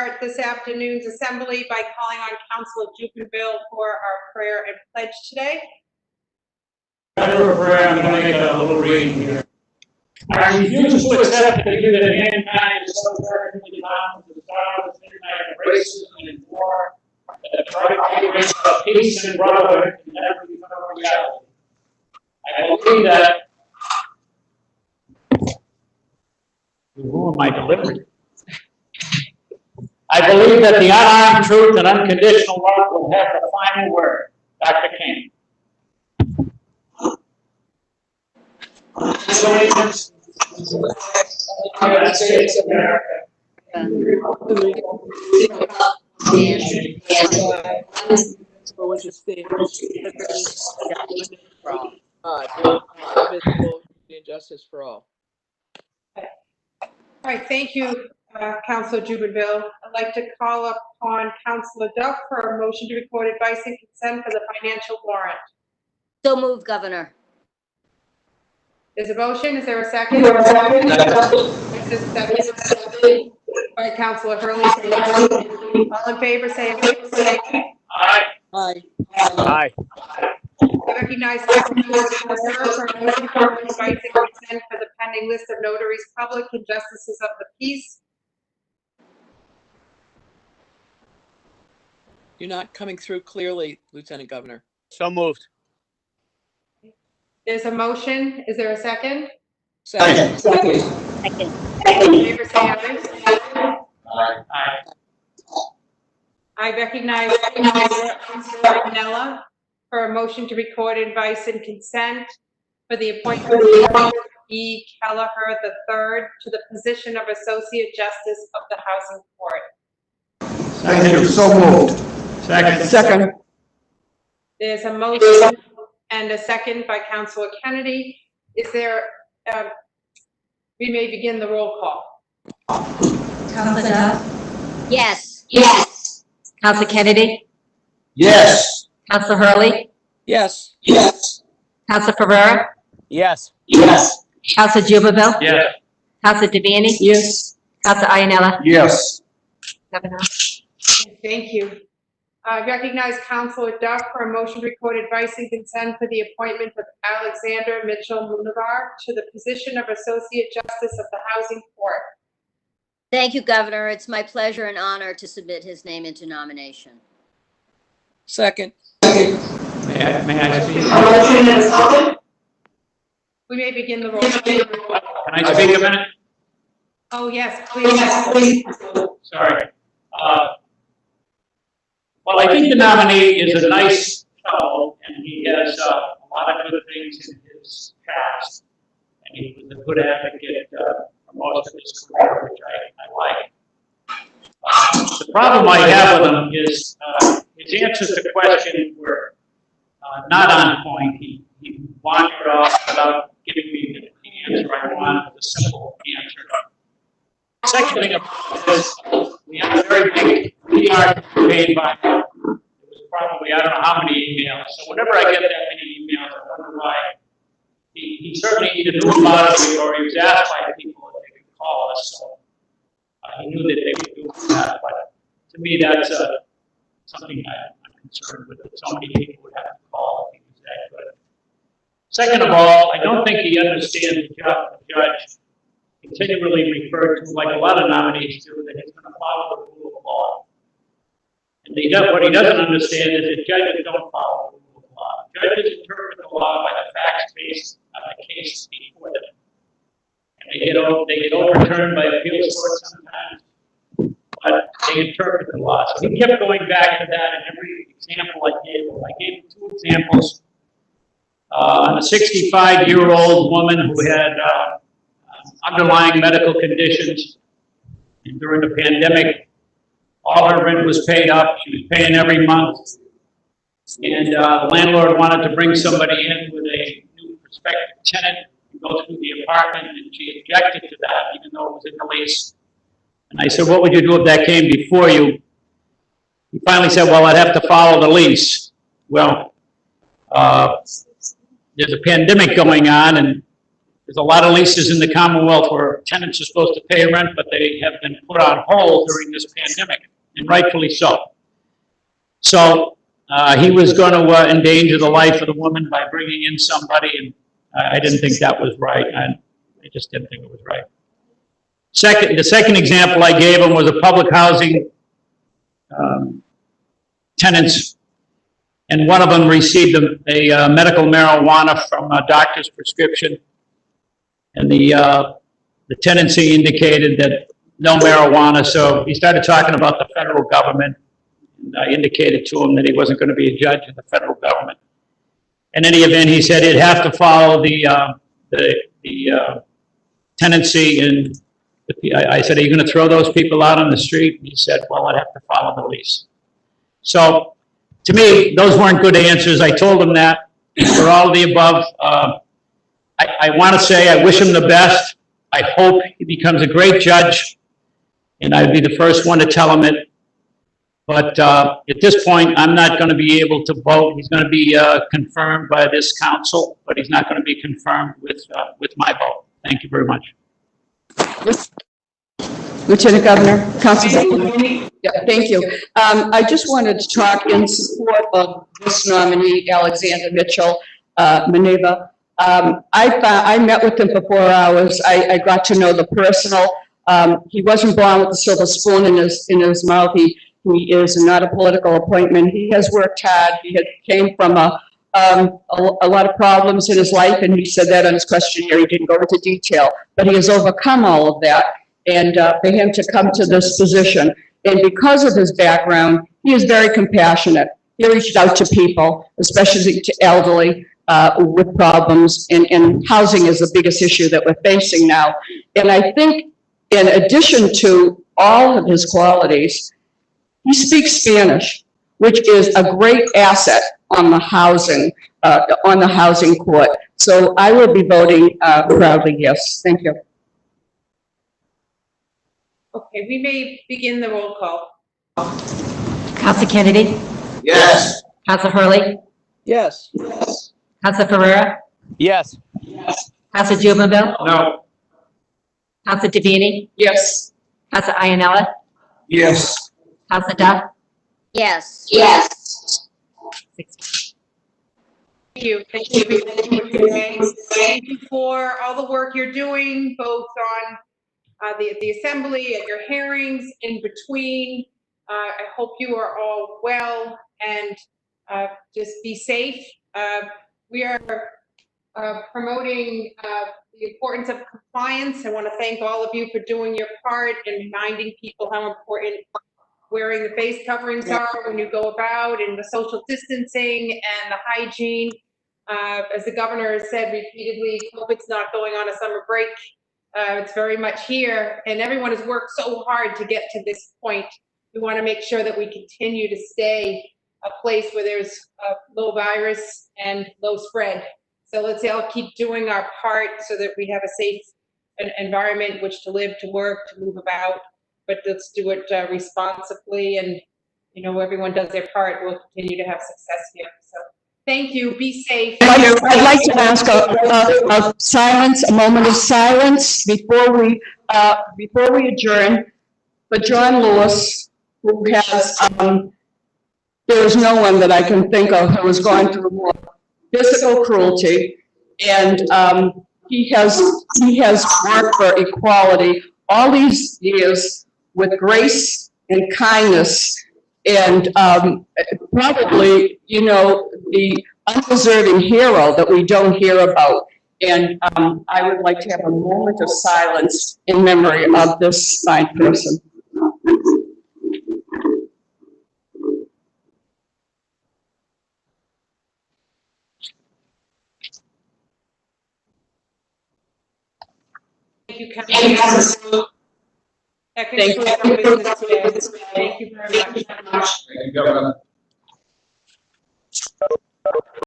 start this afternoon's assembly by calling on Councilor Jupinville for our prayer and pledge today. After a prayer, I'm going to make a little reading here. I refuse to accept the view that mankind is so perfectly bound to the sorrows, midnight racism and war, that the proclamation of peace and brotherhood can never become a reality. I believe that. Who am I delivering? I believe that the unarmed truth and unconditional love will have the final word. Dr. King. United States of America. For which it stands, for all, indivisible, and justice for all. All right, thank you, Councilor Jupinville. I'd like to call upon Councilor Duff for a motion to record advice and consent for the financial warrant. So moved, Governor. There's a motion. Is there a second? There's a second by Councilor Hurley. All in favor, say aye. Aye. Aye. Aye. I recognize Councilor for a motion to record advice and consent for the pending list of notaries public and justices of the peace. You're not coming through clearly, Lieutenant Governor. So moved. There's a motion. Is there a second? Second. Second. All in favor, say aye. Aye. I recognize Councilor Anella for a motion to record advice and consent for the appointment of E. Kelleher III to the position of Associate Justice of the Housing Court. Thank you. So moved. Second. There's a motion and a second by Councilor Kennedy. Is there, we may begin the roll call. Councilor Duff? Yes. Yes. Councilor Kennedy? Yes. Councilor Hurley? Yes. Yes. Councilor Ferrera? Yes. Yes. Councilor Jubinville? Yes. Councilor Devaney? Yes. Councilor Iannella? Yes. Governor? Thank you. I recognize Councilor Duff for a motion to record advice and consent for the appointment of Alexander Mitchell-Munevar to the position of Associate Justice of the Housing Court. Thank you, Governor. It's my pleasure and honor to submit his name into nomination. Second. May I speak? We may begin the roll. Can I speak a minute? Oh, yes, please. Sorry. Well, I think the nominee is a nice fellow, and he has a lot of good things in his past. And he was a good advocate for most of his career, which I like. The problem I have with him is his answers to questions were not on point. He wandered off without giving me the answer I wanted, a simple answer. Second thing about this, we have a very big PR campaign by him. It was probably, I don't know how many emails. So whenever I get that many emails, I wonder why. He certainly either knew about it or he was asked by people if they could call us. So he knew that they would do that. But to me, that's something I'm concerned with. That so many people would have to call if he was that good. Second of all, I don't think he understands the job of the judge. Continually referred to, like a lot of nominees do, that he's going to follow the rule of law. And what he doesn't understand is that judges don't follow the rule of law. Judges interpret the law by the facts based on the case before them. And they get overturned by appeals courts sometimes, but they interpret the law. So he kept going back to that in every example I gave him. I gave him two examples. On a 65-year-old woman who had underlying medical conditions. And during the pandemic, all her rent was paid up. She was paying every month. And the landlord wanted to bring somebody in with a new prospective tenant to go through the apartment, and she objected to that, even though it was in the lease. And I said, what would you do if that came before you? He finally said, well, I'd have to follow the lease. Well, there's a pandemic going on, and There's a lot of leases in the Commonwealth where tenants are supposed to pay rent, but they have been put on hold during this pandemic, and rightfully so. So he was going to endanger the life of the woman by bringing in somebody, and I didn't think that was right. I just didn't think it was right. The second example I gave him was a public housing tenants, and one of them received a medical marijuana from a doctor's prescription, and the tenancy indicated that no marijuana, so he started talking about the federal government, and I indicated to him that he wasn't going to be a judge in the federal government. In any event, he said he'd have to follow the tenancy, and I said, are you going to throw those people out on the street? And he said, well, I'd have to follow the lease. So, to me, those weren't good answers. I told him that. For all of the above, I want to say I wish him the best. I hope he becomes a great judge, and I'd be the first one to tell him it. But at this point, I'm not going to be able to vote. He's going to be confirmed by this council, but he's not going to be confirmed with my vote. Thank you very much. Lieutenant Governor, Councilman. Yeah, thank you. I just wanted to talk in support of this nominee, Alexander Mitchell-Munevar. I met with him for 4 hours. I got to know the personal. He wasn't born with a silver spoon in his mouth. He is not a political appointment. He has worked hard. He came from a lot of problems in his life, and he said that on his questionnaire. He didn't go into detail, but he has overcome all of that. And for him to come to this position, and because of his background, he is very compassionate. He reached out to people, especially to elderly with problems, and housing is the biggest issue that we're facing now. And I think in addition to all of his qualities, he speaks Spanish, which is a great asset on the housing court. So I will be voting proudly yes. Thank you. Okay, we may begin the roll call. Council Kennedy, Yes. Council Hurley, Yes. Council Ferrera, Yes. Council Jubinville, No. Council Davini, Yes. Council Iannella, Yes. Council Duff. Yes. Yes. Thank you. Thank you. Thank you for all the work you're doing, both on the assembly, at your hearings, in between. I hope you are all well, and just be safe. We are promoting the importance of compliance. I want to thank all of you for doing your part and reminding people how important wearing the face coverings are when you go about, and the social distancing and the hygiene. As the governor has said repeatedly, COVID's not going on a summer break. It's very much here, and everyone has worked so hard to get to this point. We want to make sure that we continue to stay a place where there's low virus and low spread. So let's all keep doing our part so that we have a safe environment in which to live, to work, to move about. But let's do it responsibly, and everyone does their part. We'll continue to have success here. So thank you. Be safe. I'd like to ask a moment of silence before we adjourn for John Lewis, who has, there is no one that I can think of who has gone through more physical cruelty, and he has worked for equality all these years with grace and kindness, and probably, the undeserving hero that we don't hear about. And I would like to have a moment of silence in memory of this fine person. Thank you, Councilor. That concludes our business today. Thank you very much. Thank you, Governor.